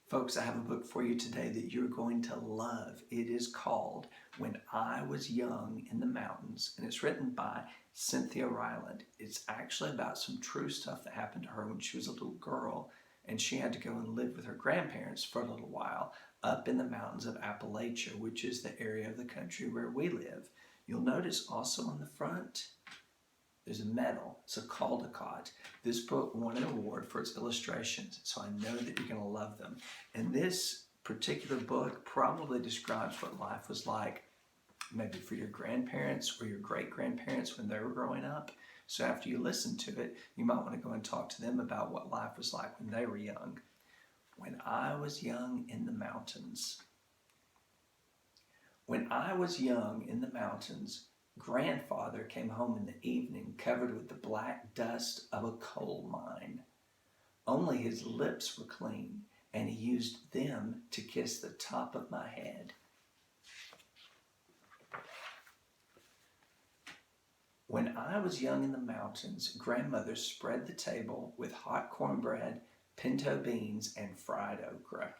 Folks, I have a book for you today that you're going to love. It is called When I Was Young in the Mountains, and it's written by Cynthia Rylant. It's actually about some true stuff that happened to her when she was a little girl, and she had to go and live with her grandparents for a little while up in the mountains of Appalachia, which is the area of the country where we live. You'll notice also on the front, there's a medal. It's a Caldecott. This book won an award for its illustrations, so I know that you're going to love them. And this particular book probably describes what life was like maybe for your grandparents or your great-grandparents when they were growing up. So after you listen to it, you might want to go and talk to them about what life was like when they were young. When I was young in the mountains. When I was young in the mountains, Grandfather came home in the evening covered with the black dust of a coal mine. Only his lips were clean, and he used them to kiss the top of my head. When I was young in the mountains, Grandmother spread the table with hot cornbread, pinto beans, and fried okra.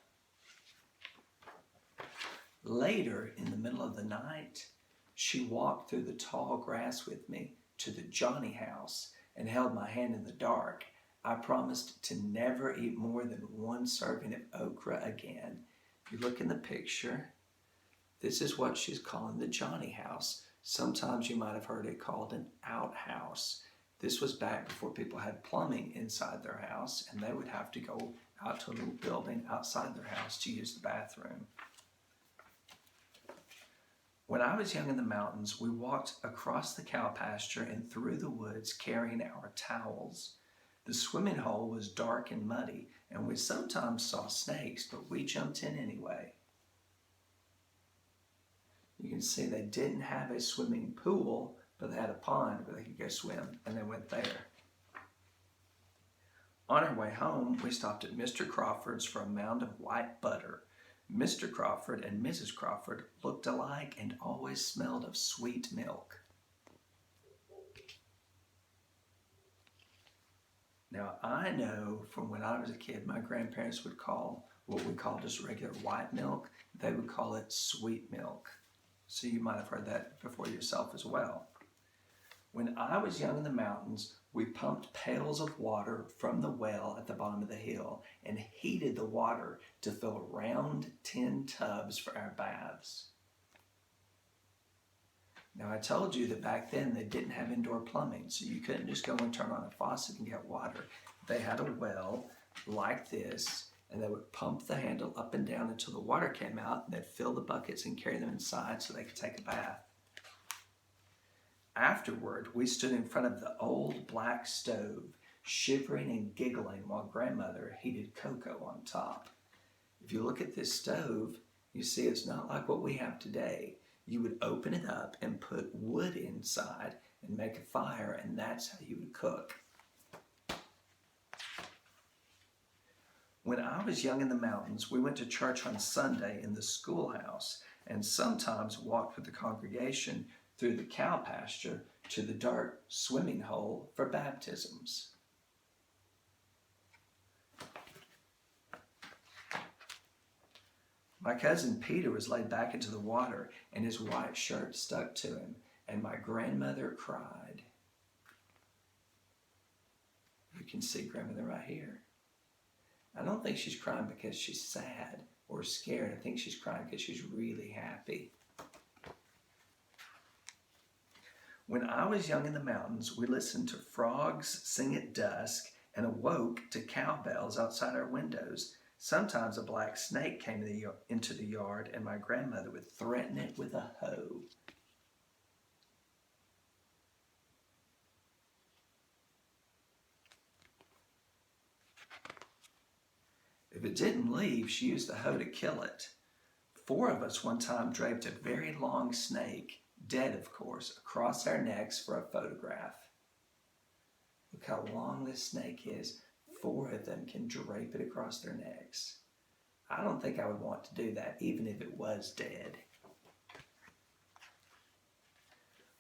Later, in the middle of the night, she walked through the tall grass with me to the Johnny house and held my hand in the dark. I promised to never eat more than one serving of okra again. If you look in the picture, this is what she's calling the Johnny house. Sometimes you might have heard it called an outhouse. This was back before people had plumbing inside their house, and they would have to go out to a little building outside their house to use the bathroom. When I was young in the mountains, we walked across the cow pasture and through the woods carrying our towels. The swimming hole was dark and muddy, and we sometimes saw snakes, but we jumped in anyway. You can see they didn't have a swimming pool, but they had a pond where they could go swim, and they went there. On our way home, we stopped at Mr. Crawford's for a mound of white butter. Mr. Crawford and Mrs. Crawford looked alike and always smelled of sweet milk. Now, I know from when I was a kid, my grandparents would call what we call just regular white milk, they would call it sweet milk. So you might have heard that before yourself as well. When I was young in the mountains, we pumped pails of water from the well at the bottom of the hill and heated the water to fill round tin tubs for our baths. Now, I told you that back then they didn't have indoor plumbing, so you couldn't just go and turn on a faucet and get water. They had a well like this, and they would pump the handle up and down until the water came out, and they'd fill the buckets and carry them inside so they could take a bath. Afterward, we stood in front of the old black stove, shivering and giggling while Grandmother heated cocoa on top. If you look at this stove, you see it's not like what we have today. You would open it up and put wood inside and make a fire, and that's how you would cook. When I was young in the mountains, we went to church on Sunday in the schoolhouse and sometimes walked with the congregation through the cow pasture to the dark swimming hole for baptisms. My cousin Peter was laid back into the water and his white shirt stuck to him, and my grandmother cried. You can see Grandmother right here. I don't think she's crying because she's sad or scared. I think she's crying because she's really happy. When I was young in the mountains, we listened to frogs sing at dusk and awoke to cowbells outside our windows. Sometimes a black snake came into the yard, and my grandmother would threaten it with a hoe. If it didn't leave, she used the hoe to kill it. 4 of us one time draped a very long snake, dead of course, across our necks for a photograph. Look how long this snake is. 4 of them can drape it across their necks. I don't think I would want to do that, even if it was dead.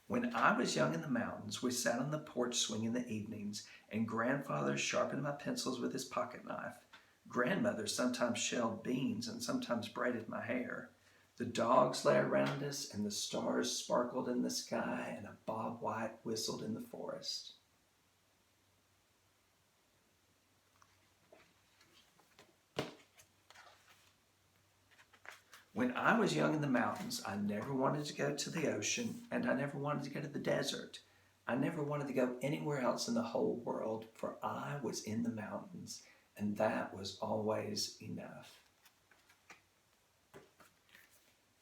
When I was young in the mountains, we sat on the porch swing in the evenings, and Grandfather sharpened my pencils with his pocket knife. Grandmother sometimes shelled beans and sometimes braided my hair. The dogs lay around us, and the stars sparkled in the sky, and a bob white whistled in the forest. When I was young in the mountains, I never wanted to go to the ocean, and I never wanted to go to the desert. I never wanted to go anywhere else in the whole world, for I was in the mountains, and that was always enough.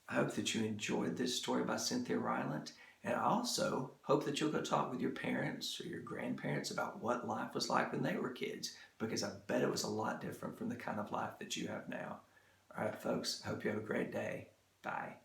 I hope that you enjoyed this story by Cynthia Rylant, and I also hope that you'll go talk with your parents or your grandparents about what life was like when they were kids, because I bet it was a lot different from the kind of life that you have now. All right, folks, I hope you have a great day. Bye.